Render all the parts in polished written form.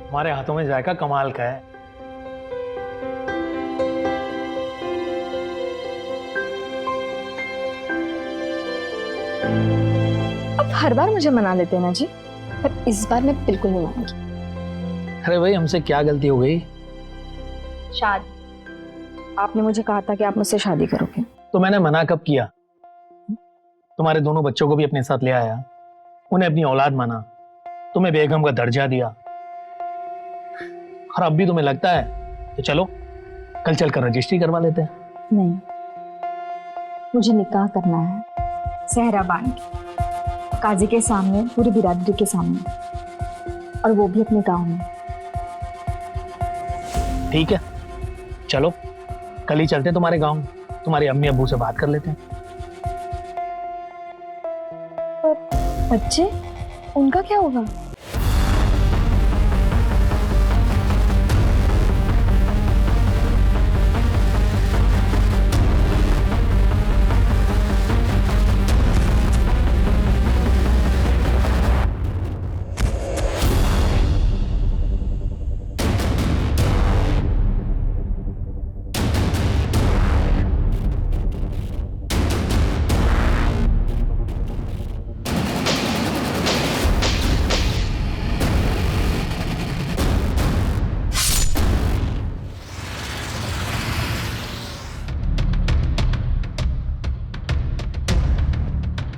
हमारे हाथों में जायका कमाल का है। अब हर बार मुझे मना लेते हैं ना जी, पर इस बार मैं बिल्कुल नहीं मानूंगी। अरे भाई, हमसे क्या गलती हो गई? शादी। आपने मुझे कहा था कि आप मुझसे शादी करोगे। तो मैंने मना कब किया? तुम्हारे दोनों बच्चों को भी अपने साथ ले आया, उन्हें अपनी औलाद माना, तुम्हें बेगम का दर्जा दिया, और अब भी तुम्हें लगता है तो चलो कल चलकर रजिस्ट्री करवा लेते हैं। नहीं, मुझे निकाह करना है, सहरा बांध के, काजी के सामने, पूरी बिरादरी के सामने, और वो भी अपने गांव में। ठीक है, चलो कल ही चलते हैं तुम्हारे गांव, तुम्हारी अम्मी अब्बू से बात कर लेते हैं। बच्चे, उनका क्या होगा?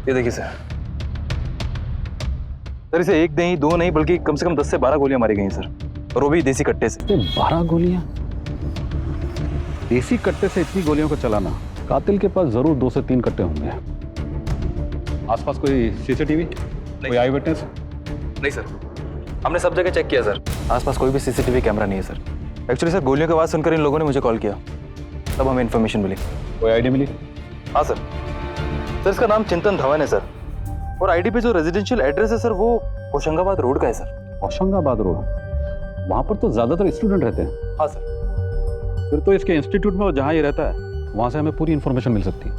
ये देखिए सर, इसे एक नहीं, दो नहीं, बल्कि कम से कम 10 से 12 गोलियां मारी गई हैं सर, और वो भी देसी कट्टे से। 12 गोलियां? देसी कट्टे से इतनी गोलियों को चलाना, कातिल के पास जरूर 2 से 3 कट्टे होंगे। आसपास कोई सीसीटीवी, कोई आई विटनेस? नहीं सर, हमने सब जगह चेक किया सर, आसपास कोई भी सीसीटीवी कैमरा नहीं है सर। एक्चुअली सर, गोलियों की आवाज़ सुनकर इन लोगों ने मुझे कॉल किया, तब हमें इन्फॉर्मेशन मिली। कोई आईडी मिली? हाँ सर, इसका नाम चिंतन धवन है सर, और आईडी पे जो रेजिडेंशियल एड्रेस है सर, वो होशंगाबाद रोड का है सर। होशंगाबाद रोड? वहाँ पर तो ज़्यादातर स्टूडेंट रहते हैं। हाँ सर। फिर तो इसके इंस्टीट्यूट में जहाँ ये रहता है, वहाँ से हमें पूरी इन्फॉर्मेशन मिल सकती है।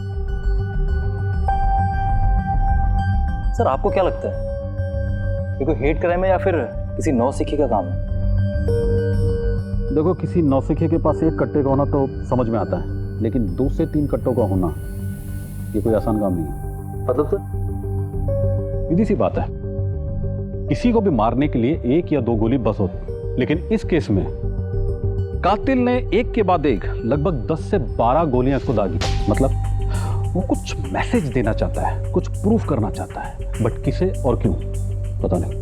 सर, आपको क्या लगता है, ये कोई हेट क्राइम है या फिर किसी नौसिखी का काम है? देखो, किसी नौसिखे के पास एक कट्टे का होना तो समझ में आता है, लेकिन 2 से 3 कट्टों का होना ये कोई आसान काम नहीं है। मतलब सर? सीधी सी बात है, किसी को भी मारने के लिए 1 या 2 गोली बस होती, लेकिन इस केस में कातिल ने एक के बाद एक लगभग 10 से 12 गोलियां इसको दागी। मतलब वो कुछ मैसेज देना चाहता है, कुछ प्रूफ करना चाहता है, बट किसे और क्यों पता नहीं।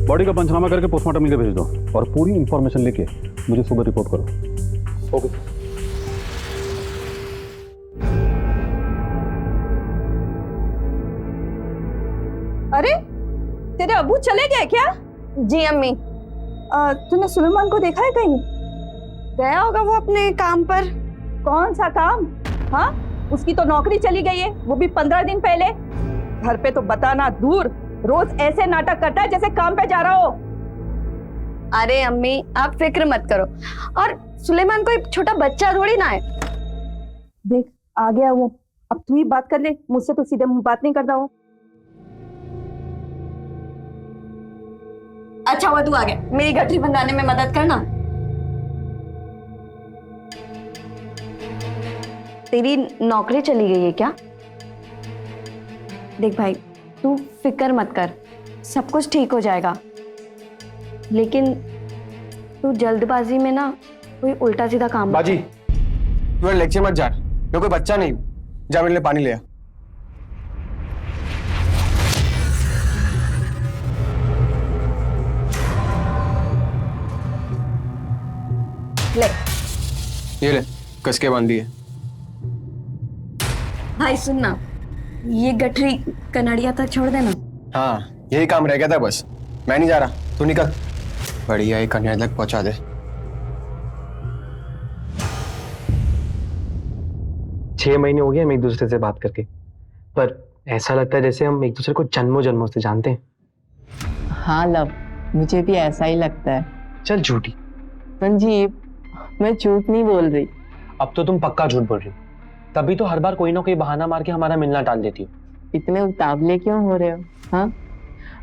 बॉडी का पंचनामा करके पोस्टमार्टम के भेज दो, और पूरी इंफॉर्मेशन लेके मुझे सुबह रिपोर्ट करो। ओके। अरे, तेरे अबू चले गए क्या? जी अम्मी। तूने सुलेमान को देखा है कहीं? गया होगा वो अपने काम पर। कौन सा काम? हाँ, उसकी तो नौकरी चली गई है, वो भी 15 दिन पहले। घर पे तो बताना दूर, रोज ऐसे नाटक करता है जैसे काम पे जा रहा हो। अरे अम्मी, आप फिक्र मत करो, और सुलेमान कोई छोटा बच्चा थोड़ी ना है। देख, आ गया वो। अब तू ही बात कर ले, मुझसे तो सीधे मुंह बात नहीं करता हो। अच्छा हुआ तू आ गया, मेरी गठरी बंधाने में मदद करना। तेरी नौकरी चली गई है क्या? देख भाई, तू फिक्र मत कर, सब कुछ ठीक हो जाएगा। लेकिन तू जल्दबाजी में ना कोई उल्टा सीधा काम मत बाजी, तू लेक्चर मत जा, मैं कोई बच्चा नहीं। जा मेरे लिए पानी ले आ। ले। ये ले, कस के बांध दिए। भाई सुन ना, ये गठरी कनाड़िया तक छोड़ देना। हाँ, यही काम रह गया था बस। मैं नहीं जा रहा, तू निकल। बढ़िया, ये कन्या तक पहुंचा दे। 6 महीने हो गए हम एक दूसरे से बात करके, पर ऐसा लगता है जैसे हम एक दूसरे को जन्मों जन्मों से जानते हैं। हाँ लव, मुझे भी ऐसा ही लगता है। चल झूठी। संजीव, मैं झूठ नहीं बोल रही। अब तो तुम पक्का झूठ बोल रही हो, तभी तो हर बार कोई ना कोई बहाना मार के हमारा मिलना टाल देती हो। इतने उतावले क्यों हो रहे हो? हाँ,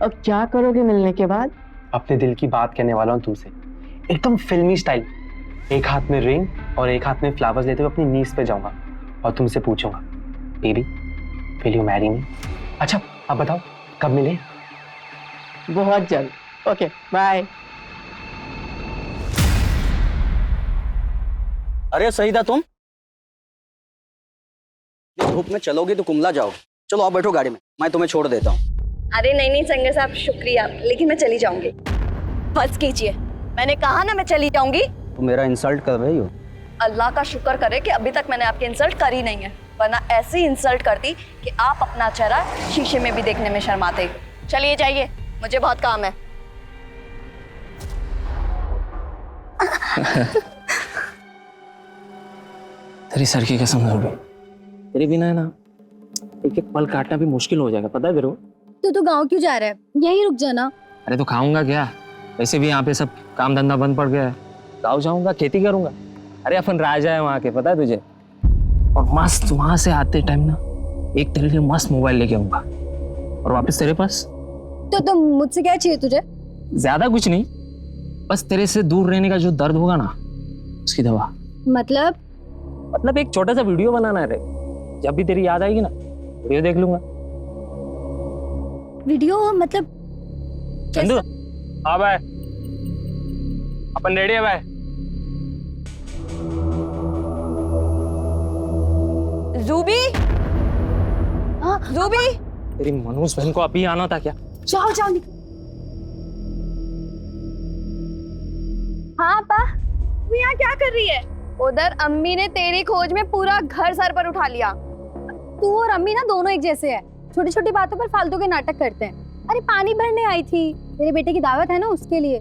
अब क्या करोगे मिलने के बाद? अपने दिल की बात कहने वाला हूँ तुमसे, एकदम फिल्मी स्टाइल। एक हाथ में रिंग और एक हाथ में फ्लावर्स लेते हुए अपनी नीज पे जाऊंगा और तुमसे पूछूंगा, baby will you marry me? अच्छा अब बताओ कब मिले? बहुत जल्द। Okay bye. अरे सईदा तुम ये धूप में चलोगे तो कुमला जाओगे। चलो आप बैठो गाड़ी में, मैं तुम्हें छोड़ देता हूँ। अरे नहीं नहीं संगर साहब, शुक्रिया, लेकिन मैं चली जाऊंगी। बस कीजिए, मैंने कहा ना मैं चली जाऊंगी। तुम मेरा इंसल्ट कर रही हो। अल्लाह का शुक्र करे कि अभी तक मैंने आपकी इंसल्ट करी नहीं है, वरना ऐसी इंसल्ट करती कि आप अपना चेहरा शीशे में भी देखने में शर्माते। चलिए जाइए, मुझे बहुत काम है। तेरी सर की कसम होगी, तेरे बिना है ना एक एक पल काटना भी मुश्किल हो जाएगा, पता है तेरे को? तो गाँव क्यों जा रहा है? यहीं रुक जाना। अरे तो खाऊंगा क्या? वैसे भी यहाँ पे सब काम धंधा बंद पड़ गया है। गाँव जाऊंगा, खेती करूंगा। अरे अपन राजा है वहाँ के, पता है तुझे? और मस्त वहां से आते टाइम ना एक तेरे लिए मस्त मोबाइल लेके आऊंगा और वापस तेरे पास। तो तुम मुझसे क्या चाहिए तुझे? ज्यादा कुछ नहीं, बस तेरे से दूर रहने का जो दर्द होगा ना उसकी दवा। मतलब एक छोटा सा वीडियो बनाना है रे, जब भी तेरी याद आएगी ना वीडियो देख लूंगा। वीडियो मतलब चंदू हाँ भाई, अपन रेडी है भाई। ज़ूबी, ज़ूबी, तेरी मनोज बहन को अभी आना था क्या? जाओ जाओ निकल। हाँ पा, तू यहाँ क्या कर रही है? उधर अम्मी ने तेरी खोज में पूरा घर सर पर उठा लिया। तू और अम्मी ना दोनों एक जैसे हैं, छोटी छोटी बातों पर फालतू के नाटक करते हैं। अरे पानी भरने आई थी, तेरे बेटे की दावत है ना उसके लिए।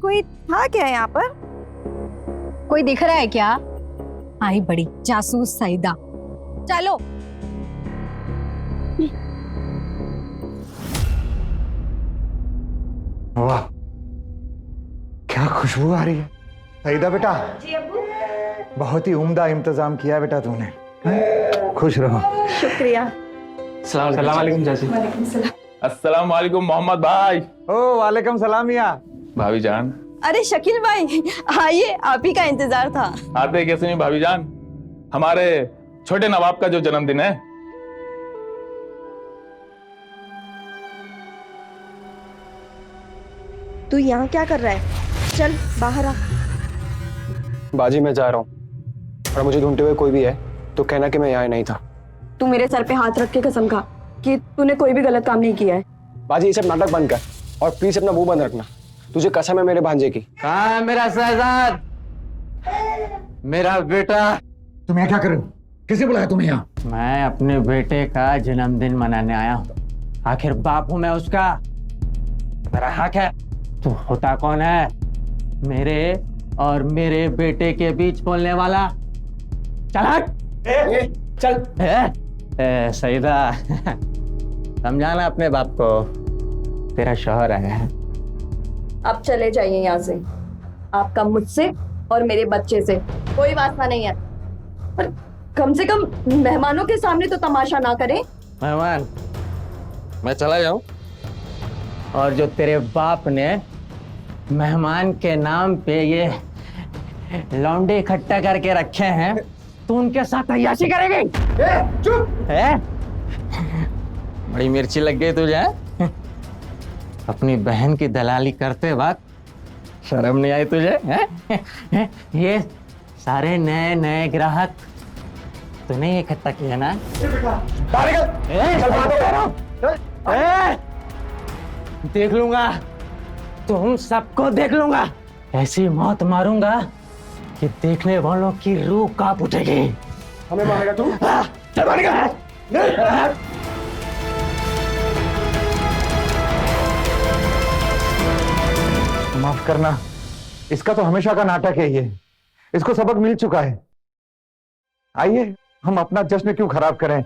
कोई था क्या यहाँ पर? कोई दिख रहा है क्या? आई बड़ी जासूस सईदा। चलो वाह क्या खुशबू आ रही है। सईदा बेटा, जी अब्बू। बहुत ही उम्दा इंतजाम किया बेटा तूने। खुश रहो। शुक्रिया। सलाम वालेकुम चाची। अस्सलाम वालेकुम मोहम्मद भाई। ओ वालेकुम सलाम मियां। भाभी जान। अरे शकील भाई आइए, आप ही का इंतजार था। आते कैसे नहीं भाभी जान, हमारे छोटे नवाब का जो जन्मदिन है। तू यहाँ क्या कर रहा है? चल बाहर आ। बाजी मैं जा रहा हूँ, और मुझे ढूंढते हुए कोई भी है तो कहना कि मैं यहाँ नहीं था। तू मेरे सर पे हाथ रख के कसम खा कि तूने कोई भी गलत काम नहीं किया है। बाजी ये सब नाटक बंद कर और प्लीज अपना मुंह बंद रखना। तुझे कसम है मेरे भांजे की। कहाँ है मेरा शहजाद, मेरा बेटा? तुम यहाँ क्या कर रहे हो? किसे बुलाया तुम्हें यहाँ? मैं अपने बेटे का जन्मदिन मनाने आया हूँ। आखिर बाप हूँ मैं उसका, मेरा हक है। तू होता कौन है मेरे और मेरे बेटे के बीच बोलने वाला? चल हट। चल सईदा, समझाना अपने बाप को, तेरा शौहर आया है। आप चले जाइए यहाँ से, आपका मुझसे और मेरे बच्चे से कोई वास्ता नहीं है। पर कम से कम मेहमानों के सामने तो तमाशा ना करें। मेहमान मैं चला जाऊं? और जो तेरे बाप ने मेहमान के नाम पे ये लौंडे इकट्ठा करके रखे हैं, तू उनके साथ अय्याशी करेगी? चुप है? बड़ी मिर्ची लग गई तुझे? अपनी बहन की दलाली करते वक्त शर्म नहीं आई तुझे? है? ये सारे नए नए ग्राहक तूने इकट्ठा किया ना? देख लूंगा, तुम सबको देख लूंगा। ऐसी मौत मारूंगा कि देखने वालों की रूह कांप उठेगी। हमें मारेगा तू? चल मारेगा। माफ करना, इसका तो हमेशा का नाटक है ये। इसको सबक मिल चुका है। आइए हम अपना जश्न क्यों खराब करें।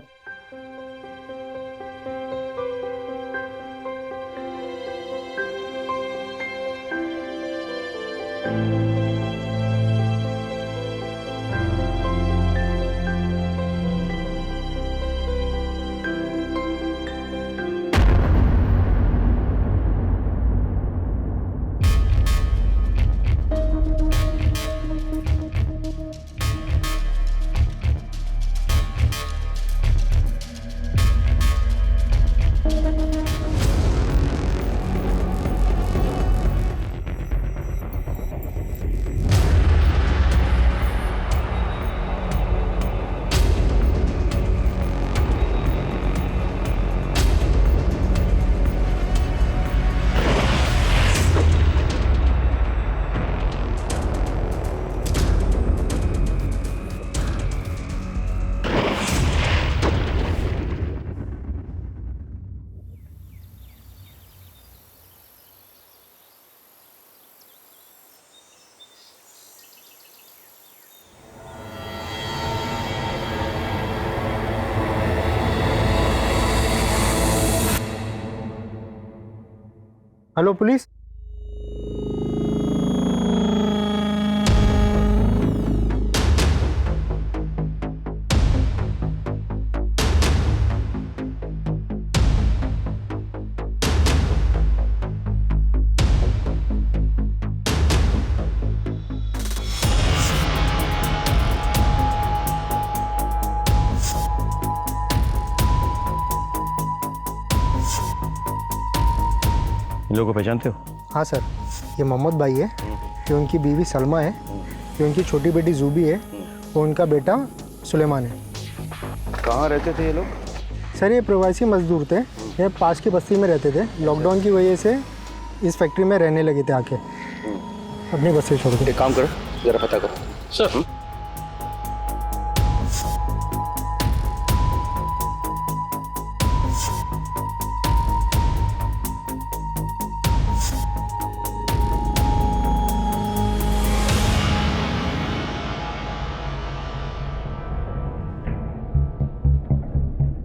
Hello police. इन लोगों को पहचानते हो? हाँ सर, ये मोहम्मद भाई है, ये उनकी बीवी सलमा है, ये उनकी छोटी बेटी जूबी है, और उनका बेटा सुलेमान है। कहाँ रहते थे ये लोग? सर ये प्रवासी मजदूर थे, ये पास की बस्ती में रहते थे। लॉकडाउन की वजह से इस फैक्ट्री में रहने लगे थे आके, अपनी बस्ती छोड़ के। एक काम करो, जरा पता करो सर।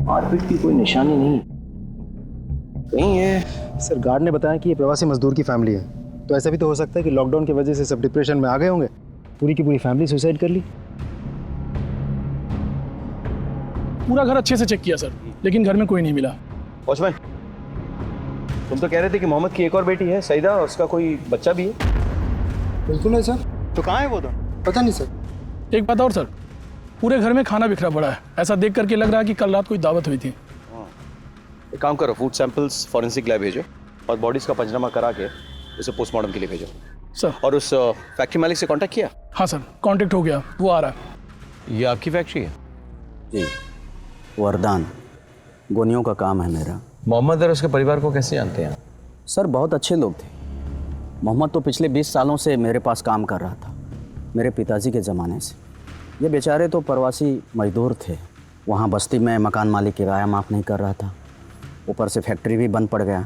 मारपीट की कोई निशानी नहीं कहीं है। सर गार्ड ने बताया कि ये प्रवासी मजदूर की फैमिली है, तो ऐसा भी तो हो सकता है कि लॉकडाउन की वजह से सब डिप्रेशन में आ गए होंगे, पूरी की पूरी फैमिली सुसाइड कर ली। पूरा घर अच्छे से चेक किया सर, लेकिन घर में कोई नहीं मिला। वॉचमैन, तुम तो कह रहे थे कि मोहम्मद की एक और बेटी है सईदा, उसका कोई बच्चा भी है? बिल्कुल है सर। तो कहाँ है वो तो? पता नहीं सर। एक बात और सर, पूरे घर में खाना बिखरा पड़ा है, ऐसा देख करके लग रहा है कि कल रात कोई दावत हुई थी। एक काम करो, फूड सैंपल्स फॉरेंसिक लैब भेजो और बॉडीज का पंचनामा करा के उसे पोस्टमार्टम के लिए भेजो सर। और उस फैक्ट्री मालिक से कांटेक्ट किया? हाँ सर, कांटेक्ट हो गया, वो आ रहा है। ये आपकी फैक्ट्री है? जी, वरदान गोनियों का काम है मेरा। मोहम्मद और उसके परिवार को कैसे जानते हैं? सर बहुत अच्छे लोग थे। मोहम्मद तो पिछले 20 सालों से मेरे पास काम कर रहा था, मेरे पिताजी के ज़माने से। ये बेचारे तो प्रवासी मजदूर थे, वहाँ बस्ती में मकान मालिक किराया माफ़ नहीं कर रहा था, ऊपर से फैक्ट्री भी बंद पड़ गया।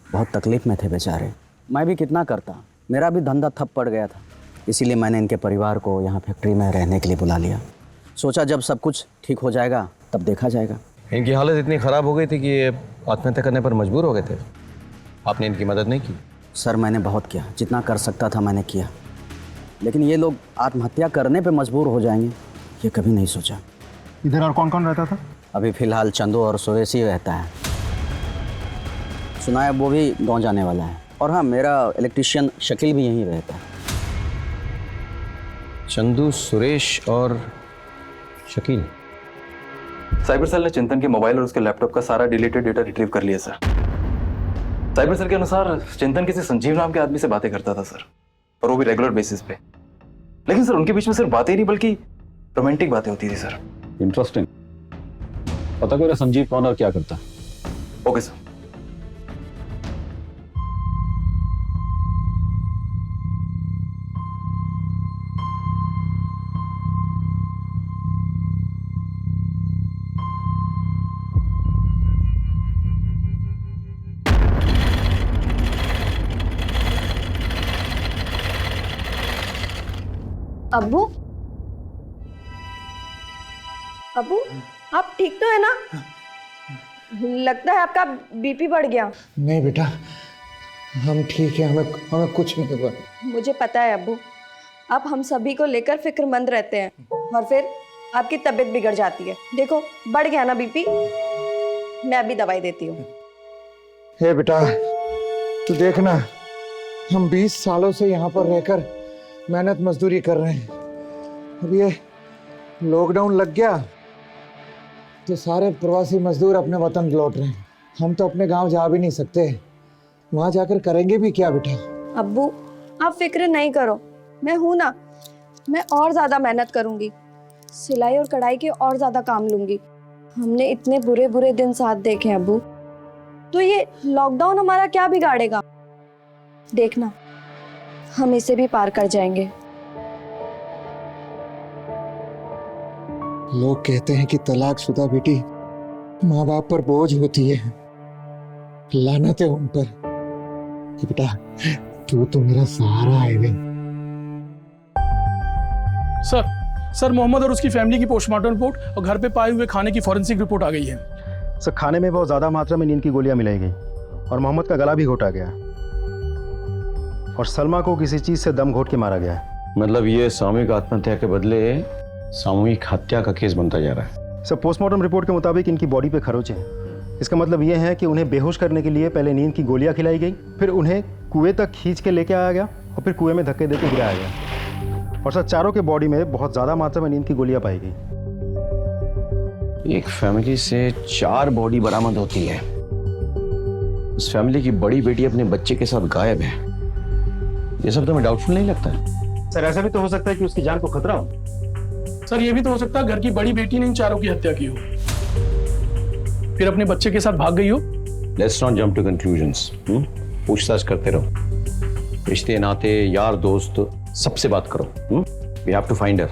बहुत तकलीफ़ में थे बेचारे। मैं भी कितना करता, मेरा भी धंधा ठप पड़ गया था, इसीलिए मैंने इनके परिवार को यहाँ फैक्ट्री में रहने के लिए बुला लिया। सोचा जब सब कुछ ठीक हो जाएगा तब देखा जाएगा। इनकी हालत इतनी ख़राब हो गई थी कि ये आत्महत्या करने पर मजबूर हो गए थे। आपने इनकी मदद नहीं की? सर मैंने बहुत किया, जितना कर सकता था मैंने किया, लेकिन ये लोग आत्महत्या करने पे मजबूर हो जाएंगे ये कभी नहीं सोचा। इधर और कौन कौन रहता था? अभी फ़िलहाल चंदू और सुरेश रहता है, सुना है वो भी गांव जाने वाला है। और हाँ, मेरा इलेक्ट्रिशियन शकील भी यहीं रहता है। चंदू, सुरेश और शकील। साइबर सेल ने चिंतन के मोबाइल और उसके लैपटॉप का सारा डिलीटेड डेटा रिट्रीव कर लिया सर। साइबर सेल के अनुसार चिंतन किसी संजीव नाम के आदमी से बातें करता था सर, और वो भी रेगुलर बेसिस पे। लेकिन सर उनके बीच में सिर्फ बातें ही नहीं बल्कि रोमांटिक बातें होती थी सर। इंटरेस्टिंग। पता करो संजीव कौन और क्या करता है। Okay sir. अब्बू, अब्बू आप ठीक तो है ना? लगता है आपका बीपी बढ़ गया। नहीं बेटा, हम ठीक हैं, हमें कुछ नहीं हुआ। मुझे पता है अब्बू, आप हम सभी को लेकर फिक्रमंद रहते हैं और फिर आपकी तबीयत बिगड़ जाती है। देखो बढ़ गया ना बीपी, मैं अभी दवाई देती हूँ। हे बेटा, तू देखना, हम 20 सालों से यहाँ पर रहकर मेहनत मजदूरी कर रहे हैं। अब ये लॉकडाउन लग गया तो सारे प्रवासी मजदूर अपने वतन लौट रहे हैं। हम तो अपने गांव जा भी नहीं सकते, वहां जाकर करेंगे भी क्या बेटा? अब्बू आप फिक्र नहीं करो, मैं हूं ना, मैं और ज्यादा मेहनत करूंगी, सिलाई और कढ़ाई के और ज्यादा काम लूंगी। हमने इतने बुरे बुरे दिन साथ देखे हैं अब्बू, तो ये लॉकडाउन हमारा क्या बिगाड़ेगा? देखना हम इसे भी पार कर जाएंगे। लोग कहते हैं कि तलाकशुदा बेटी माँ बाप पर बोझ होती है, लानत है उन पर। कि बेटा तू तो मेरा सहारा है रे। सर मोहम्मद और उसकी फैमिली की पोस्टमार्टम रिपोर्ट और घर पे पाए हुए खाने की फॉरेंसिक रिपोर्ट आ गई है। सर खाने में बहुत ज़्यादा मात्रा में नींद की गोलियां मिलाई गई और मोहम्मद का गला भी घोटा गया। और सलमा को किसी चीज से दम घोट के मारा गया है। मतलब ये सामूहिक आत्महत्या के बदले सामूहिक हत्या का केस बनता जा रहा है। सर, पोस्टमार्टम रिपोर्ट के मुताबिक इनकी बॉडी पे खरोंचे हैं। इसका मतलब ये है कि उन्हें बेहोश करने के लिए पहले नींद की गोलियां खिलाई गई, फिर उन्हें कुएं तक खींच के लेके आया गया और फिर कुएं में धक्के देके गिराया गया। और सर, चारों के बॉडी में बहुत ज्यादा मात्रा में नींद की गोलियां पाई गई। एक फैमिली से 4 बॉडी बरामद होती है। उस फैमिली की बड़ी बेटी अपने बच्चे के साथ गायब है। ये सब तुम्हें डाउटफुल नहीं लगता है? सर, ऐसा भी तो हो सकता है कि उसकी जान को खतरा हो। सर, ये भी तो हो सकता है घर की बड़ी बेटी ने इन चारों की हत्या की हो, फिर अपने बच्चे के साथ भाग गई हो। Let's not jump to conclusions. पूछताछ करते रहो, रिश्ते नाते यार दोस्त सबसे बात करो। We have to find her.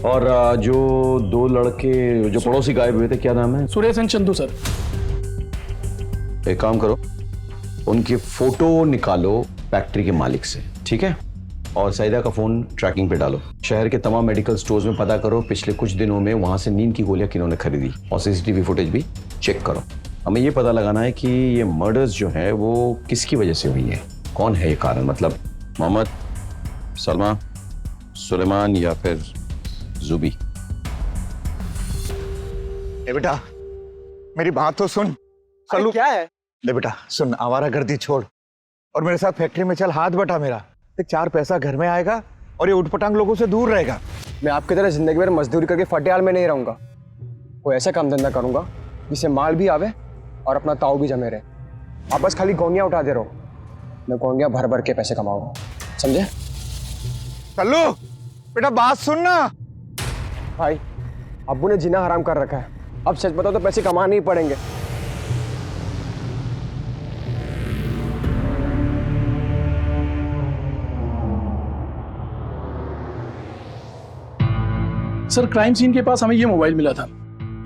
और जो 2 लड़के जो पड़ोसी गायब हुए थे, क्या नाम है? Suresh and Chandu sir. एक काम करो, उनकी फोटो निकालो फैक्ट्री के मालिक से, ठीक है? और सईदा का फोन ट्रैकिंग पे डालो। शहर के तमाम मेडिकल स्टोर्स में पता करो पिछले कुछ दिनों में वहां से नींद की गोलियां किन्होंने खरीदी, और सीसीटीवी फुटेज भी चेक करो। हमें ये पता लगाना है कि ये मर्डर्स जो है वो किसकी वजह से हुई है, कौन है ये कारण। मतलब मोहम्मद, सलमा, सुलेमान या फिर जुबी। ए बेटा, मेरी बात तो सुन। अरे क्या है? ले बेटा सुन, आवारागर्दी छोड़ और मेरे साथ फैक्ट्री में चल, हाथ बटा मेरा। 4 पैसा घर में आएगा और ये उठपटांग लोगों से दूर रहेगा। मैं आपकी तरह जिंदगी भर मजदूरी करके फटियाल में नहीं रहूंगा। कोई ऐसा काम धंधा करूंगा जिससे माल भी आवे और अपना ताऊ भी जमे रहे। आप बस खाली गोंगियां उठा दे रहो, मैं गोंगियां भर भर के पैसे कमाऊंगा, समझे? कल्लू बेटा बात सुन ना। भाई, अब्बू ने जीना हराम कर रखा है, अब सच बताओ तो पैसे कमाने ही पड़ेंगे। सर, क्राइम सीन के पास हमें ये मोबाइल मिला था,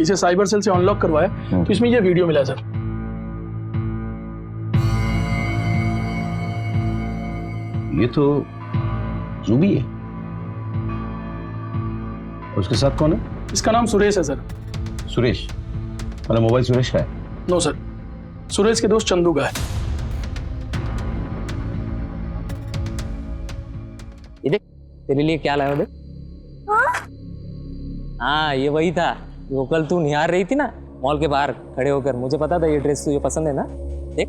इसे साइबर सेल से अनलॉक करवाया तो इसमें ये वीडियो मिला सर। ये तो जुबी है। उसके साथ कौन है? इसका नाम सुरेश है सर। सुरेश? मतलब मोबाइल सुरेश का है? नो सर, सुरेश के दोस्त चंदू का है। ये देख, तेरे लिए क्या लाया? देख। हाँ, ये वही था वो कल तू निहार रही थी ना मॉल के बाहर खड़े होकर। मुझे पता था ये ड्रेस तुझे पसंद है ना। देख।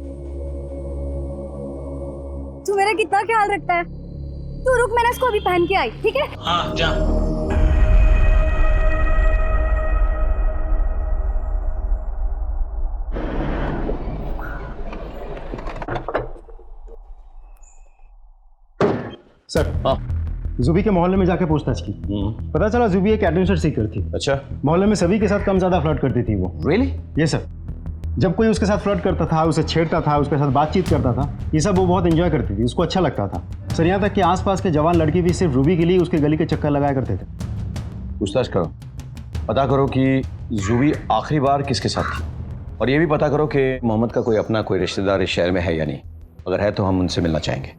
तू मेरा कितना ख्याल रखता है। तू रुक, मैंने इसको अभी पहन के आई, ठीक है? हाँ जा। सर, हाँ, जुबी के मोहल्ले में जाके पूछताछ की। पता चला जुबी एक एडवेंचर सीकर थी। अच्छा। मोहल्ले में सभी के साथ कम ज्यादा फ्लर्ट करती थी वो। रियली? ये सर, जब कोई उसके साथ फ्लर्ट करता था, उसे छेड़ता था, उसके साथ बातचीत करता था, ये सब वो बहुत एंजॉय करती थी, उसको अच्छा लगता था सर। यहाँ तक कि आसपास के जवान लड़के भी सिर्फ रूबी के लिए उसके गली के चक्कर लगाया करते थे। पूछताछ करो, पता करो कि जुबी आखिरी बार किसके साथ थी, और ये भी पता करो कि मोहम्मद का कोई अपना कोई रिश्तेदार इस शहर में है या नहीं। अगर है तो हम उनसे मिलना चाहेंगे,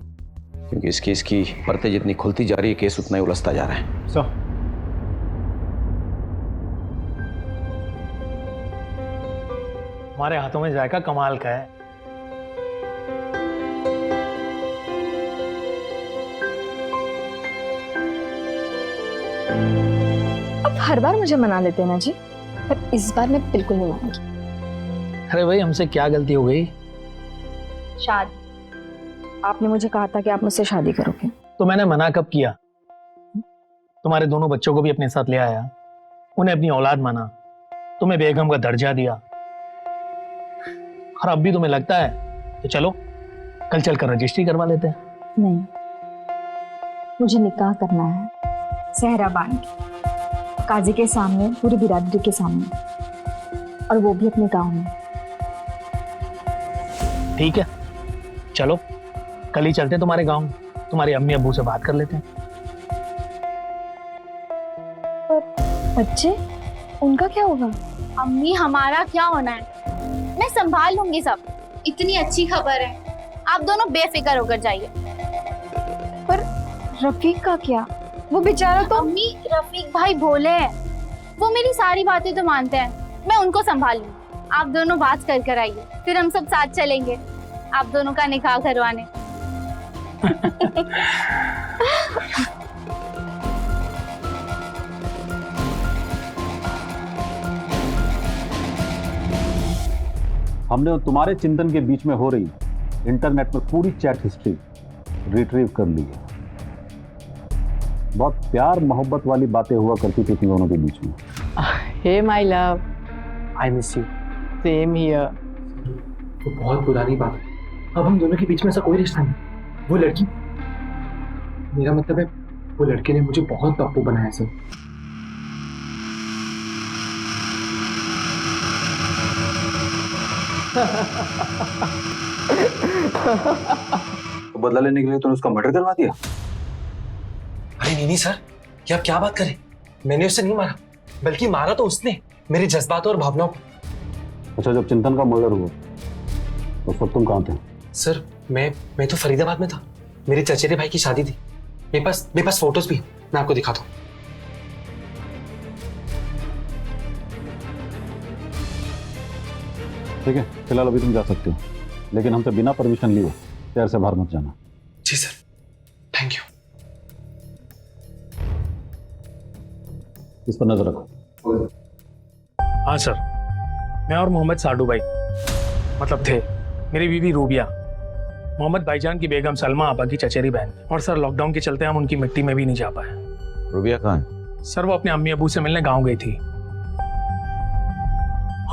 क्योंकि इस केस की परतें जितनी खुलती जा रही है, केस उतना ही उलझता जा रहा है। सर, हमारे हाथों में जायका कमाल का है। अब हर बार मुझे मना लेते हैं ना जी, पर इस बार मैं बिल्कुल नहीं मानूंगी। अरे भाई, हमसे क्या गलती हो गई? शादी। आपने मुझे कहा था कि आप मुझसे शादी करोगे। तो मैंने मना कब किया? तुम्हारे दोनों बच्चों को भी अपने साथ ले आया, उन्हें अपनी औलाद माना, तुम्हें बेगम का दर्जा दिया, और अब भी तुम्हें लगता है कि चलो कल चलकर रजिस्ट्री करवा लेते हैं? नहीं, मुझे निकाह करना है, सहरा बांध के, काजी के सामने, पूरी बिरादरी के सामने, और वो भी अपने गांव में। ठीक है, चलो कल ही चलते तुम्हारे गांव, तुम्हारे अम्मी अब्बू से बात कर लेते हैं। बच्चे, उनका क्या होगा? अम्मी, हमारा क्या होना है, मैं संभाल लूंगी सब। इतनी अच्छी खबर है, आप दोनों बेफिक्र होकर जाइए। पर रफीक का क्या? वो बेचारा तो। अम्मी, रफीक भाई भोले हैं, वो मेरी सारी बातें तो मानते हैं, मैं उनको संभाल लूंगी। आप दोनों बात कर आइए, फिर हम सब साथ चलेंगे आप दोनों का निकाह करवाने। हमने तुम्हारे चिंतन के बीच में हो रही इंटरनेट पर पूरी चैट हिस्ट्री रिट्रीव कर ली है। बहुत प्यार मोहब्बत वाली बातें हुआ करती थी तुम दोनों के बीच में। Hey my love, I miss you. Same here. वो बहुत पुरानी बात है, अब हम दोनों के बीच में ऐसा कोई रिश्ता नहीं। वो लड़की, मेरा मतलब है वो लड़के ने मुझे बहुत पप्पू बनाया सर। तो बदला लेने के लिए तूने उसका मर्डर करवा दिया? अरे नहीं सर, ये आप क्या बात करें? मैंने उसे नहीं मारा, बल्कि मारा तो उसने मेरे जज्बातों और भावनाओं को। अच्छा, जब चिंतन का मर्डर हुआ उस वक्त तुम कहाँ थे? सर मैं तो फरीदाबाद में था, मेरे चचेरे भाई की शादी थी। मेरे पास फोटोज भी, मैं आपको दिखाता हूँ। ठीक है, फिलहाल अभी तुम जा सकते हो, लेकिन हमसे बिना परमिशन लिए शहर से बाहर मत जाना। जी सर, थैंक यू। इस पर नजर रखो। हाँ सर, मैं और मोहम्मद साडू भाई मतलब थे, मेरी बीवी रूबिया, मोहम्मद भाईजान की बेगम सलमा आपा की चचेरी बहन। और सर लॉकडाउन के चलते हम उनकी मिट्टी में भी नहीं जा पाए। रूबिया कहाँ है? सर वो अपने अम्मी अबू से मिलने गांव गई थी,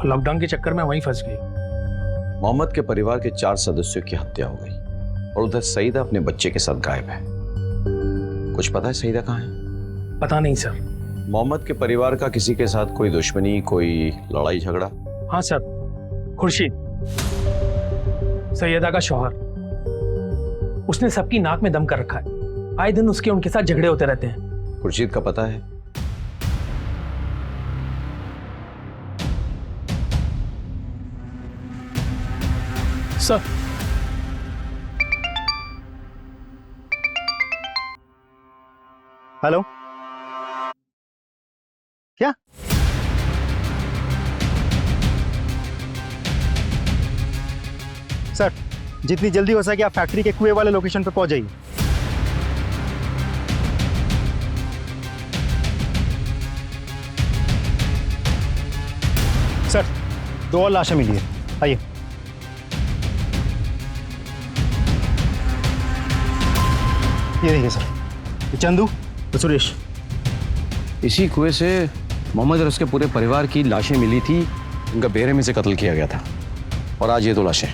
लॉकडाउन के चक्कर में वहीं फंस गई। मोहम्मद के परिवार के 4 सदस्यों की हत्या हो गई और उधर सईदा अपने बच्चे के साथ गायब है। कुछ पता है सईदा कहाँ है? पता नहीं सर। मोहम्मद के परिवार का किसी के साथ कोई दुश्मनी, कोई लड़ाई झगड़ा? हाँ सर, खुर्शीद सैयदा का शौहर, उसने सबकी नाक में दम कर रखा है। आए दिन उसके उनके साथ झगड़े होते रहते हैं। खुर्शीद का पता है? सर हेलो, क्या? सर, जितनी जल्दी हो सके आप फैक्ट्री के कुएं वाले लोकेशन पे पहुंच जाइए। सर, 2 और लाशें मिली है, आइए। ये देखिए सर, ये चंदू और सुरेश। इसी कुएं से मोहम्मद और उसके पूरे परिवार की लाशें मिली थी। उनका बेरहमी से कत्ल किया गया था और आज ये 2 लाशें।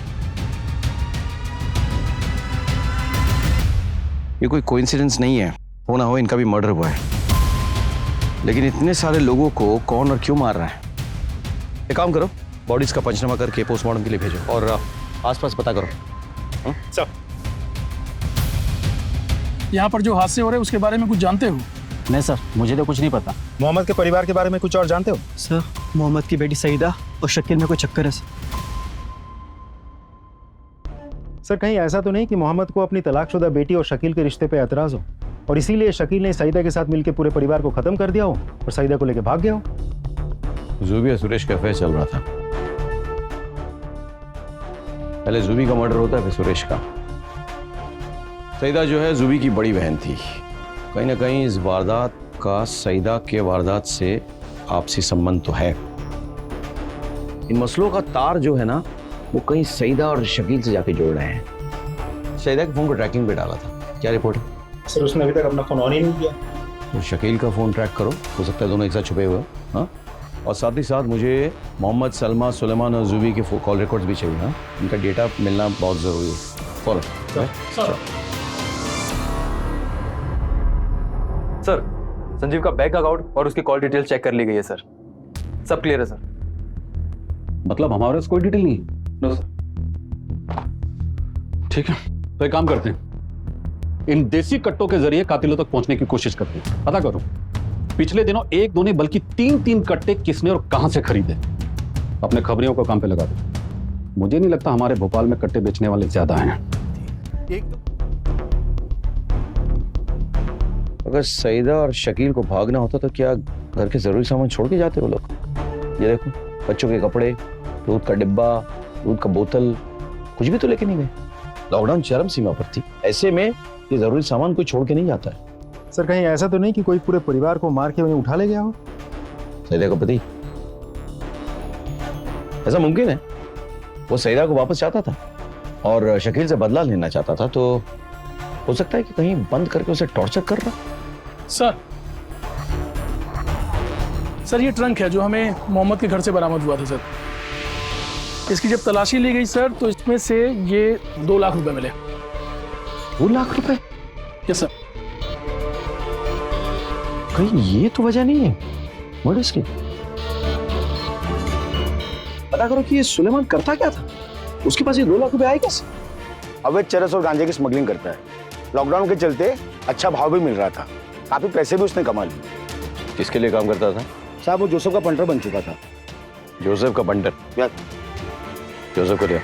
ये कोई कोइंसिडेंस नहीं है, हो ना हो इनका भी मर्डर हुआ है। लेकिन इतने सारे लोगों को कौन और क्यों मार रहा है? एक काम करो, बॉडीज का पंचनामा करके पोस्टमार्टम के लिए भेजो और आसपास पता करो। सर, यहाँ पर जो हादसे हो रहे हैं उसके बारे में कुछ जानते हो? नहीं सर, मुझे तो कुछ नहीं पता। मोहम्मद के परिवार के बारे में कुछ और जानते हो? सर, मोहम्मद की बेटी सईदा और शकील में कोई चक्कर है सर, कहीं ऐसा तो नहीं कि मोहम्मद को अपनी तलाकशुदा बेटी और शकील के रिश्ते पे एतराज हो और इसीलिए शकील ने सईदा के साथ मिलकर पूरे परिवार को खत्म कर दिया हो और सईदा को लेकर भाग गया हो? जूबी और सुरेश का अफेयर चल रहा था। पहले जूबी का मर्डर होता है, फिर सुरेश का। सईदा जो है जूबी की बड़ी बहन थी। कहीं ना कहीं इस वारदात का सईदा के वारदात से आपसी संबंध तो है। इन मसलों का तार जो है ना, वो कहीं सईदा और शकील से जाके जोड़ रहे हैं। सईदा के फोन को ट्रैकिंग पे डाला था, क्या रिपोर्ट है? सर, उसने अभी तक अपना फोन ऑन ही नहीं किया। तो शकील का फोन ट्रैक करो, हो सकता है दोनों एक साथ छुपे हुए। हाँ, और साथ ही साथ मुझे मोहम्मद, सलमा, सुलेमान और जूबी के कॉल रिकॉर्ड्स भी चाहिए। हाँ, इनका डेटा मिलना बहुत ज़रूरी है। फॉलो सर, संजीव का बैंक अकाउंट और उसकी कॉल डिटेल चेक कर ली गई है सर, सब क्लियर है सर। मतलब हमारे पास कोई डिटेल नहीं? No sir. ठीक है, तो एक काम करते हैं, इन देसी कट्टों के जरिए कातिलों तक पहुंचने की कोशिश करते हैं। पता करो पिछले दिनों 1 2 नहीं बल्कि 3 कट्टे किसने और कहां से खरीदे। अपने खबरियों को काम पे लगा दो। मुझे नहीं लगता हमारे भोपाल में कट्टे बेचने वाले ज्यादा हैं। अगर सईदा और शकील को भागना होता तो क्या घर के जरूरी सामान छोड़ के जाते वो लोग? ये देखो, बच्चों के कपड़े, दूध का डिब्बा, दूध का बोतल, कुछ भी तो लेके नहीं गए। लॉकडाउन चरम सीमा पर थी, ऐसे में ये जरूरी सामान कोई छोड़ के नहीं जाता है। सर कहीं ऐसा तो नहीं कि कोई पूरे परिवार को मार के उन्हें उठा ले गया हो? सईदा का पति, ऐसा मुमकिन है। वो सईदा को वापस चाहता था और शकील से बदला लेना चाहता था, तो हो सकता है कि कहीं बंद करके उसे टॉर्चर कर रहा। सर ये ट्रंक है जो हमें मोहम्मद के घर से बरामद हुआ था सर। इसकी जब तलाशी ली गई सर तो इसमें से ये 2 लाख रुपए मिले। 2 लाख रुपए? Yes sir. कहीं ये तो वजह नहीं है मर्डर्स की? पता करो कि ये सुलेमान करता क्या था, उसके पास ये 2 लाख रुपए आए कैसे? अवैध चरस और गांजे की स्मगलिंग करता है। लॉकडाउन के चलते अच्छा भाव भी मिल रहा था, काफी पैसे भी उसने कमा लिए। किसके लिए काम करता था? साहब वो जोसेफ का पंटर बन चुका था। जोसेफ का बंटर? यार जोसेफ को लिया।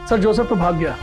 सर जोसेफ तो भाग गया।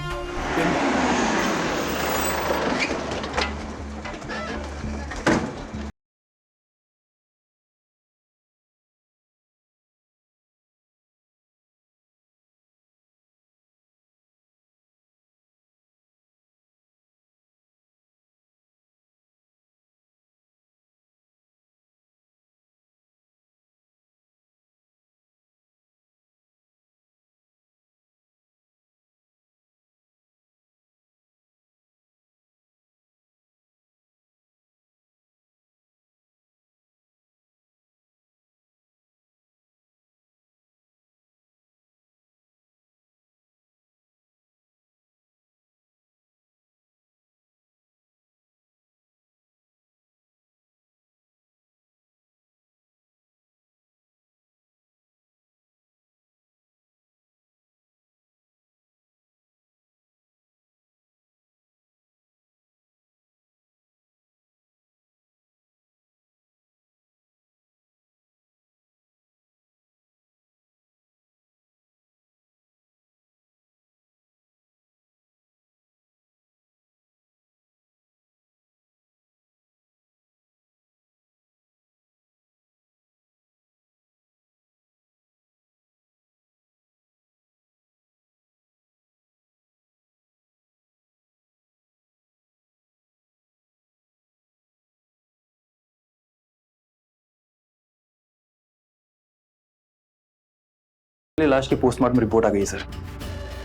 लाश की पोस्टमार्टम रिपोर्ट आ गई है सर।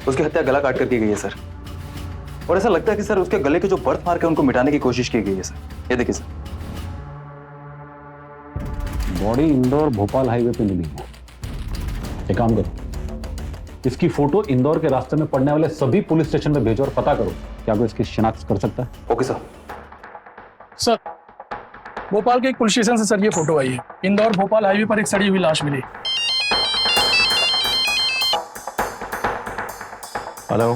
उसकी हत्या गला काट कर की गई है सर, और ऐसा लगता है कि सर उसके गले के जो बर्थ मार्क है उनको मिटाने की कोशिश की गई है सर। ये देखिए sir. Body Indore Bhopal highway पे मिली है। एक काम करो, इसकी फोटो इंदौर के रास्ते में पड़ने वाले सभी पुलिस स्टेशन में भेजो और पता करो क्या कोई इसकी शिनाख्त कर सकता है। Okay sir. सर भोपाल के एक पुलिस स्टेशन से सर ये फोटो आई है। इंदौर भोपाल हाईवे पर एक सड़ी हुई लाश मिली। हेलो,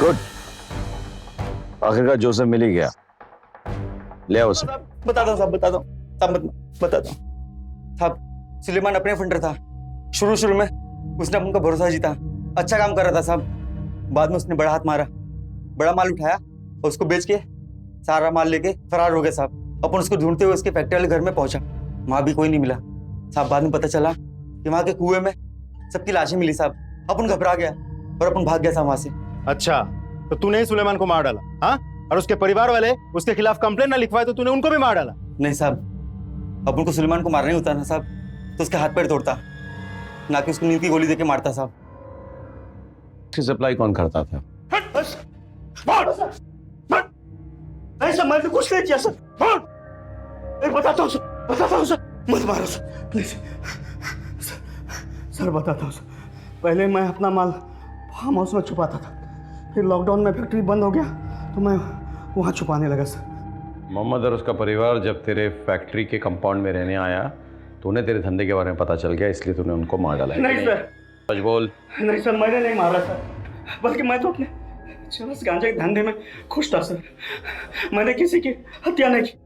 गुड, आखिरकार जोसेफ मिल ही गया। ले आओ उसे। बताता हूँ साहब, बताता हूँ साहब। सुलेमान अपने फंडर था। शुरू में उसने अपन का भरोसा जीता, अच्छा काम कर रहा था साहब। बाद में उसने बड़ा हाथ मारा, बड़ा माल उठाया और उसको बेच के सारा माल लेके फरार हो गया साहब। अपन उसको ढूंढते हुए उसके फैक्ट्री वाले घर में पहुंचा, वहां भी कोई नहीं मिला साहब। बाद में पता चला कि वहां के कुएं में सबकी लाशें मिली साहब। अपन घबरा गया और अपन भाग गया साहब वहां से। अच्छा, तो तूने ही सुलेमान को मार डाला? हाँ, और उसके परिवार वाले उसके खिलाफ कंप्लेंट ना लिखवाए तो तूने उनको भी मार डाला? नहीं साहब, अपन को सुलेमान को मारना ही होता ना साहब, तो उसके हाथ पैर तोड़ता, ना कि उसको नींद की गोली देके मारता साहब। सप्लाई कौन करता था? ऐसा मैंने कुछ नहीं किया सर। बताता हूँ सर, मत मारो सर प्लीज सर, बताता हूँ सर। पहले मैं अपना माल फार्म हाउस में छुपाता था, फिर लॉकडाउन में फैक्ट्री बंद हो गया तो मैं वहाँ छुपाने लगा सर। मोहम्मद और उसका परिवार जब तेरे फैक्ट्री के कंपाउंड में रहने आया तो उन्हें तेरे धंधे के बारे में पता चल गया, इसलिए तूने उनको मार डाला? नहीं सर, सच बोल। नहीं सर, मैंने नहीं मारा सर, बल्कि मैं तो अपने चरस गांजे के धंधे में खुश था सर। मैंने किसी की हत्या नहीं की।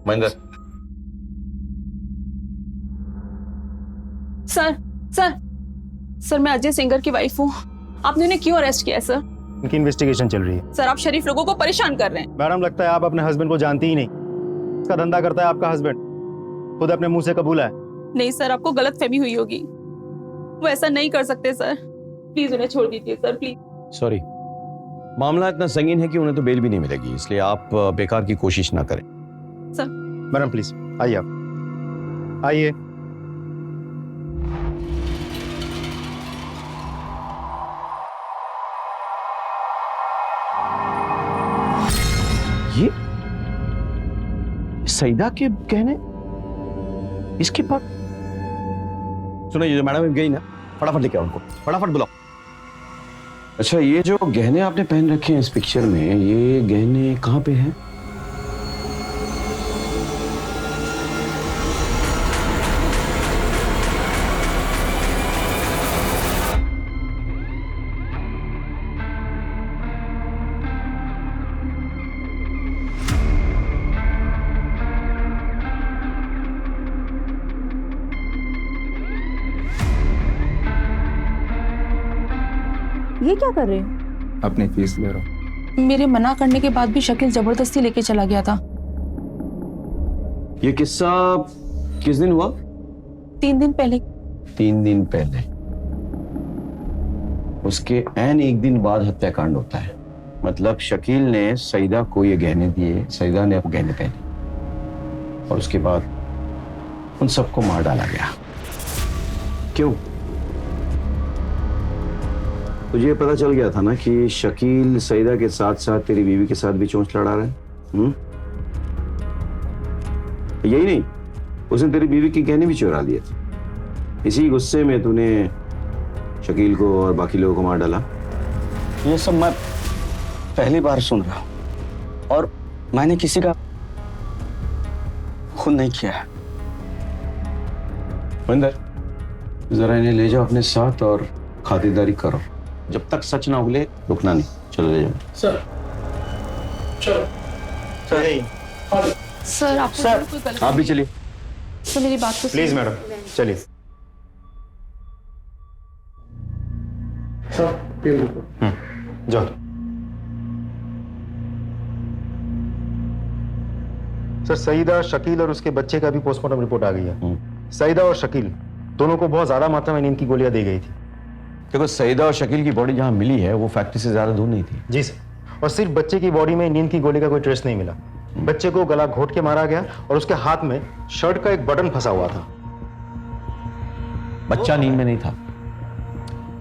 महेंद्र, सर सर सर मैं अजय सिंगर की वाइफ हूँ। आपने उन्हें क्यों अरेस्ट किया है सर? इनकी इन्वेस्टिगेशन चल रही है। सर आप शरीफ लोगों को परेशान कर रहे हैं। मैडम, लगता है आप अपने हस्बैंड को जानती ही नहीं। इसका धंधा करता है आपका हस्बैंड, खुद अपने मुंह से कबूला है। नहीं सर, आपको गलत फहमी हुई होगी। वो ऐसा नहीं कर सकते सर। प्लीज उन्हें छोड़ दीजिए सर, प्लीज। सॉरी, मामला इतना संगीन है कि उन्हें तो बेल भी नहीं मिलेगी, इसलिए आप बेकार की कोशिश ना करें। सर मैडम प्लीज आइए, आप आइए। ये सईदा के गहने इसके पास? सुनो, ये जो मैडम गई ना, फटाफट लेके आओ उनको, फटाफट बुलाओ। अच्छा, ये जो गहने आपने पहन रखे हैं इस पिक्चर में, ये गहने कहाँ पे हैं? ये क्या कर रहे हो? अपनी फीस ले रहा हूँ। मेरे मना करने के बाद भी शकील जबरदस्ती लेके चला गया था। ये किस्सा किस दिन हुआ? 3 दिन पहले। 3 दिन पहले। उसके ऐन एक दिन बाद हत्याकांड होता है। मतलब शकील ने सईदा को ये गहने दिए, सईदा ने अब गहने पहने, और उसके बाद उन सबको मार डाला गया। क्यों? तुझे पता चल गया था ना कि शकील सईदा के साथ साथ तेरी बीवी के साथ भी चोंच लड़ा रहा है। यही नहीं, उसने तेरी बीवी के गहने भी चुरा लिए थे। इसी गुस्से में तूने शकील को और बाकी लोगों को मार डाला। ये सब मैं पहली बार सुन रहा हूँ, और मैंने किसी का खून नहीं किया है। अंदर जरा इन्हें ले जाओ अपने साथ और खातिरदारी करो। जब तक सच ना उगले रुकना नहीं। चलो ले जाओ। सर चलो सर आप आप भी चलिए। सर मेरी बात तो प्लीज मैडम चलिए। जाओ। सर, सईदा, शकील और उसके बच्चे का भी पोस्टमार्टम रिपोर्ट आ गई है। सईदा और शकील दोनों को बहुत ज्यादा मात्रा में नींद की गोलियां दी गई थी। देखो, सईदा और शकील की बॉडी जहां मिली है वो फैक्ट्री से ज्यादा दूर नहीं थी। जी सर, और सिर्फ बच्चे की बॉडी में नींद की गोली का कोई ट्रेस नहीं मिला। बच्चे को गला घोट के मारा गया और उसके हाथ में शर्ट का एक बटन फंसा हुआ था। बच्चा नींद में नहीं था।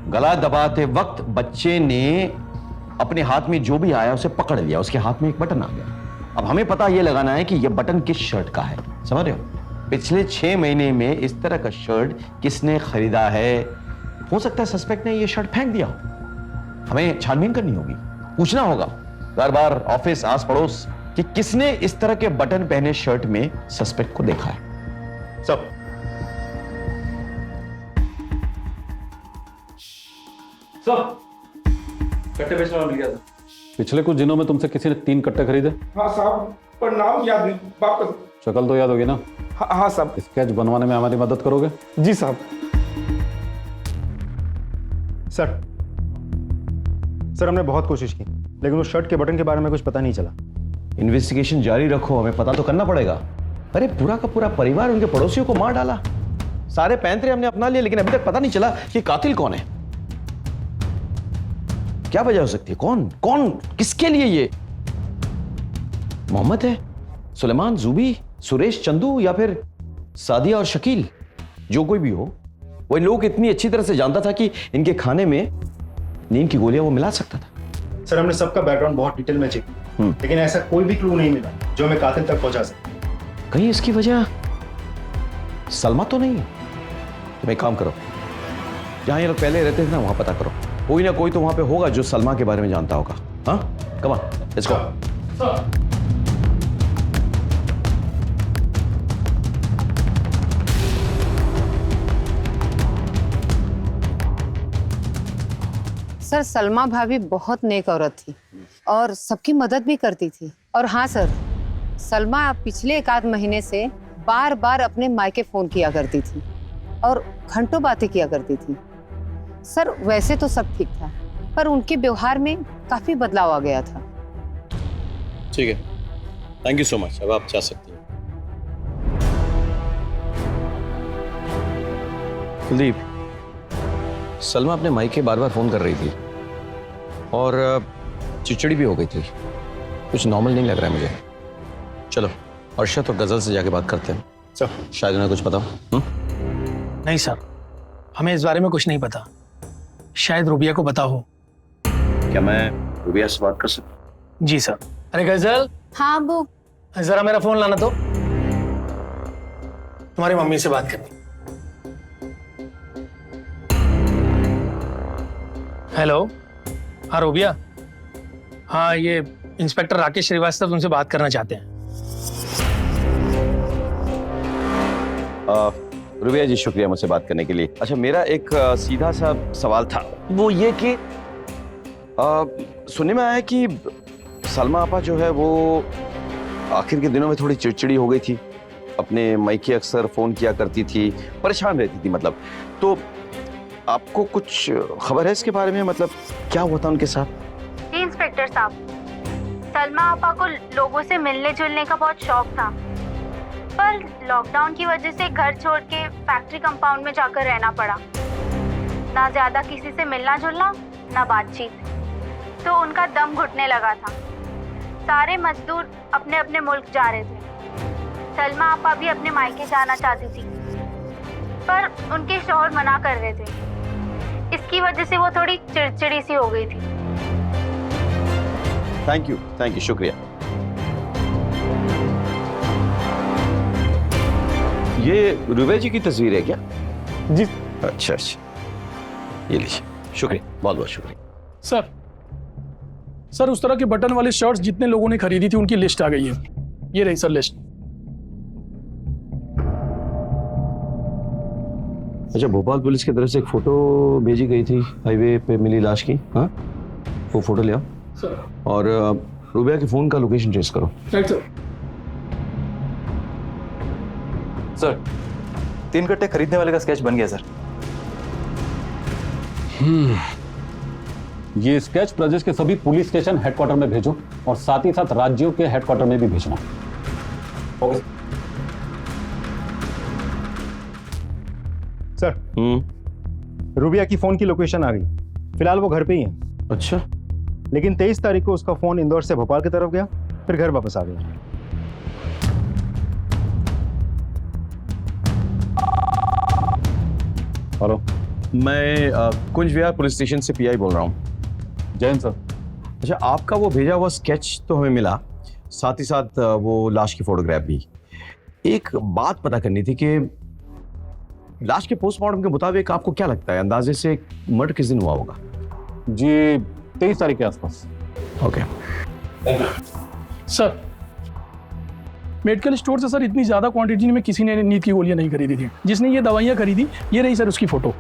गला दबाते वक्त बच्चे ने अपने हाथ में जो भी आया उसे पकड़ लिया, उसके हाथ में एक बटन आ गया। अब हमें पता यह लगाना है कि यह बटन किस शर्ट का है। समझ रहे हो? पिछले 6 महीने में इस तरह का शर्ट किसने खरीदा है? हो सकता है सस्पेक्ट ने यह शर्ट फेंक दिया हो। हमें छानबीन करनी होगी, पूछना होगा बार बार ऑफिस, आस पड़ोस, कि किसने इस तरह के बटन पहने शर्ट में सस्पेक्ट को देखा है। सब कट्टे बेचने वाला मिल गया था। पिछले कुछ दिनों में तुमसे किसी ने 3 कट्टे खरीदे? हाँ साहब, पर नाम याद नहीं। वापस। शक्ल तो याद होगी ना? हाँ साहब। स्केच बनवाने में हमारी मदद करोगे? जी साहब। सर हमने बहुत कोशिश की, लेकिन उस शर्ट के बटन के बारे में कुछ पता नहीं चला। इन्वेस्टिगेशन जारी रखो, हमें पता तो करना पड़ेगा। अरे पूरा का पूरा परिवार उनके पड़ोसियों को मार डाला। सारे पैंतरे हमने अपना लिए, लेकिन अभी तक पता नहीं चला कि कातिल कौन है। क्या वजह हो सकती है? कौन किसके लिए? ये मोहम्मद है, सुलेमान, जूबी, सुरेश, चंदू, या फिर सादिया और शकील? जो कोई भी हो, वो इन लोगों को इतनी अच्छी तरह से जानता था कि इनके खाने में नींद की गोलियां वो मिला सकता था। सर हमने सबका बैकग्राउंड बहुत डिटेल में चेक किया, लेकिन ऐसा कोई भी क्लू नहीं मिला जो हमें कातिल तक पहुंचा सके। कहीं इसकी वजह सलमा तो नहीं है? तुम एक काम करो, जहां ये लोग पहले रहते थे ना, वहां पता करो। कोई ना कोई तो वहां पे होगा जो सलमा के बारे में जानता होगा। हाँ, come on, let's go. Sir, Salma भाभी बहुत नेक औरत थी और सबकी मदद भी करती थी। और हाँ सर, सलमा पिछले 1 आध महीने से बार बार अपने मायके फोन किया करती थी। और घंटों बातें किया करती थी। सर वैसे तो सब ठीक था, पर उनके व्यवहार में काफी बदलाव आ गया था। ठीक है, थैंक यू सो मच। अब आप जा सकती हैं। कुलदीप, सलमा अपने मायके बार बार फोन कर रही थी और चिड़चिड़ी भी हो गई थी। कुछ नॉर्मल नहीं लग रहा है मुझे। चलो अर्शद और गजल से जाके बात करते हैं। चलो, शायद उन्हें कुछ पता हो। नहीं सर, हमें इस बारे में कुछ नहीं पता। शायद रूबिया को पता हो। क्या मैं रूबिया से बात कर सकता हूँ? जी सर। अरे गजल, हाँ अबू। जरा मेरा फोन लाना तो, तुम्हारी मम्मी से बात करनी। हेलो, हाँ रूबिया। हाँ, ये इंस्पेक्टर राकेश श्रीवास्तव तुमसे बात करना चाहते हैं। रूबिया जी, शुक्रिया मुझसे बात करने के लिए। अच्छा, मेरा एक सीधा सा सवाल था, वो ये कि सुनने में आया कि सलमा आपा जो है वो आखिर के दिनों में थोड़ी चिड़चिड़ी हो गई थी। अपने मायके अक्सर फोन किया करती थी, परेशान रहती थी मतलब। तो आपको कुछ खबर है इसके बारे में? मतलब क्या हुआ था उनके साथ? जी इंस्पेक्टर साहब, सलमा आपा को लोगों से मिलने जुलने का बहुत शौक था, पर लॉकडाउन की वजह से घर छोड़ के फैक्ट्री कंपाउंड में जाकर रहना पड़ा। ना ज्यादा किसी से मिलना जुलना, ना बातचीत, तो उनका दम घुटने लगा था। सारे मजदूर अपने अपने मुल्क जा रहे थे। सलमा आपा भी अपने मायके जाना चाहती थी, पर उनके शौहर मना कर रहे थे। इसकी वजह से वो थोड़ी चिड़चिड़ी सी हो गई थी। थैंक यू, शुक्रिया। ये रूबिया जी की तस्वीर है क्या? जी। अच्छा, ये लीजिए। शुक्रिया, बहुत बहुत शुक्रिया। सर उस तरह के बटन वाले शर्ट्स जितने लोगों ने खरीदी थी उनकी लिस्ट आ गई है। ये रही सर लिस्ट। अच्छा, भोपाल पुलिस की तरफ से एक फोटो भेजी गई थी हाईवे पे मिली लाश की। हाँ, वो फोटो ले आओ सर। और रूबिया के फोन का लोकेशन ट्रेस करो। Right sir. सर, 3 कट्टे खरीदने वाले का स्केच बन गया सर। ये स्केच प्रदेश के सभी पुलिस स्टेशन हेडक्वार्टर में भेजो और साथ ही साथ राज्यों के हेडक्वार्टर में भी भेजना। ओके सर, रूबिया की फोन की लोकेशन आ गई। फिलहाल वो घर पे ही है। अच्छा, लेकिन 23 तारीख को उसका फोन इंदौर से भोपाल की तरफ गया, फिर घर वापस आ गया। हेलो, मैं कुंज विहार पुलिस स्टेशन से पीआई बोल रहा हूँ। जैन सर। अच्छा, आपका वो भेजा हुआ स्केच तो हमें मिला, साथ ही साथ वो लाश की फोटोग्राफ भी। एक बात पता करनी थी कि लाश के पोस्टमार्टम के मुताबिक आपको क्या लगता है, अंदाजे से मर्डर किस दिन हुआ होगा? जी 23 तारीख के आसपास। ओके। सर, मेडिकल स्टोर से सर इतनी ज्यादा क्वांटिटी में किसी ने नींद की गोलियां नहीं खरीदी थी। जिसने ये दवाइयां खरीदी, ये रही सर उसकी फोटो।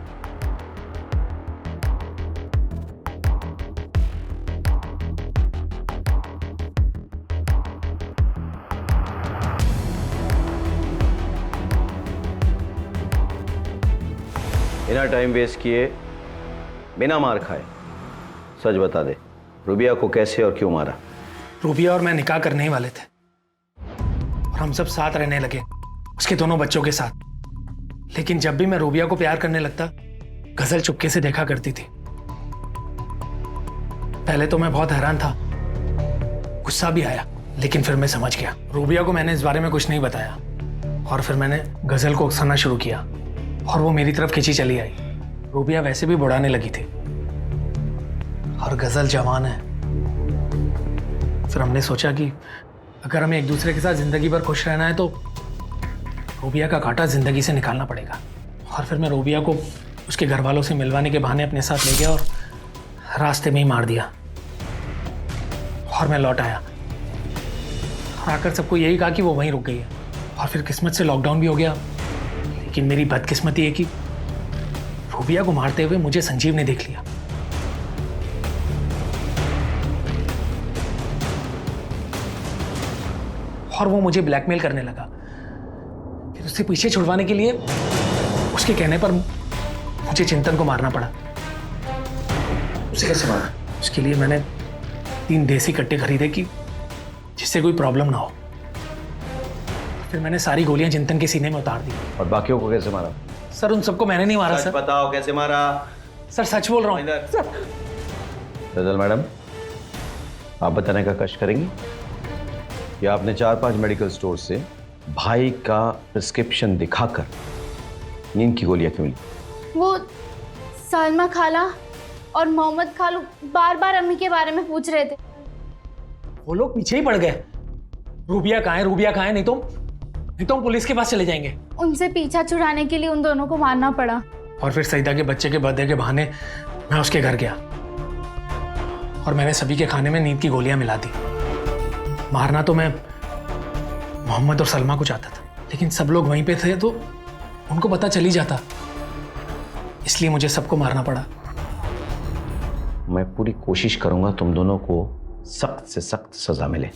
बिना टाइम वेस्ट किए, बिना मार खाए सच बता दे, रूबिया को कैसे और क्यों मारा? रूबिया और मैं निकाह करने ही वाले थे और हम सब साथ रहने लगे, उसके दोनों बच्चों के साथ। लेकिन जब भी मैं रूबिया को प्यार करने लगता, गजल चुपके से देखा करती थी। पहले तो मैं बहुत हैरान था, गुस्सा भी आया, लेकिन फिर मैं समझ गया। रूबिया को मैंने इस बारे में कुछ नहीं बताया और फिर मैंने गजल को उकसाना शुरू किया और वो मेरी तरफ खींची चली आई। रूबिया वैसे भी बुढ़ाने लगी थी और गजल जवान है। फिर हमने सोचा कि अगर हमें एक दूसरे के साथ जिंदगी भर खुश रहना है तो रूबिया का कांटा जिंदगी से निकालना पड़ेगा। और फिर मैं रूबिया को उसके घर वालों से मिलवाने के बहाने अपने साथ ले गया और रास्ते में ही मार दिया। और मैं लौट आया और आकर सबको यही कहा कि वो वहीं रुक गई है। और फिर किस्मत से लॉकडाउन भी हो गया। लेकिन मेरी बदकिस्मती है कि रूबिया को मारते हुए मुझे संजीव ने देख लिया। और वो मुझे ब्लैकमेल करने लगा। फिर उससे पीछे छुड़वाने के लिए उसके उसके कहने पर मुझे चिंतन को मारना पड़ा। उसे कैसे मारा? उसके लिए मैंने 3 देसी कट्टे खरीदे कि जिससे कोई प्रॉब्लम ना हो। फिर मैंने सारी गोलियां चिंतन के सीने में उतार दी। और बाकियों को कैसे मारा? सर उन सबको मैंने नहीं मारा सर। बताओ कैसे मारा? सर सच बोल रहा हूँ। रजल मैडम, आप बताने का कष्ट करेंगी कि आपने 4-5 मेडिकल स्टोर से भाई का प्रिस्क्रिप्शन दिखाकर नींद की गोलियां क्यों ली? वो सलमा खाला और मोहम्मद खालू बार बार अम्मी के बारे में पूछ रहे थे। वो लोग पीछे ही पड़ गए। रूबिया कहाँ है, रूबिया कहाँ है? नहीं तो हम पुलिस के पास चले जाएंगे। उनसे पीछा छुड़ाने के लिए उन दोनों को मारना पड़ा। और फिर सईदा के बच्चे के बर्थडे के बहाने मैं उसके घर गया और मैंने सभी के खाने में नींद की गोलियां मिला दी। मारना तो मैं मोहम्मद और सलमा को चाहता था, लेकिन सब लोग वहीं पे थे तो उनको पता चल ही जाता, इसलिए मुझे सबको मारना पड़ा। मैं पूरी कोशिश करूंगा तुम दोनों को सख्त से सख्त सजा मिले।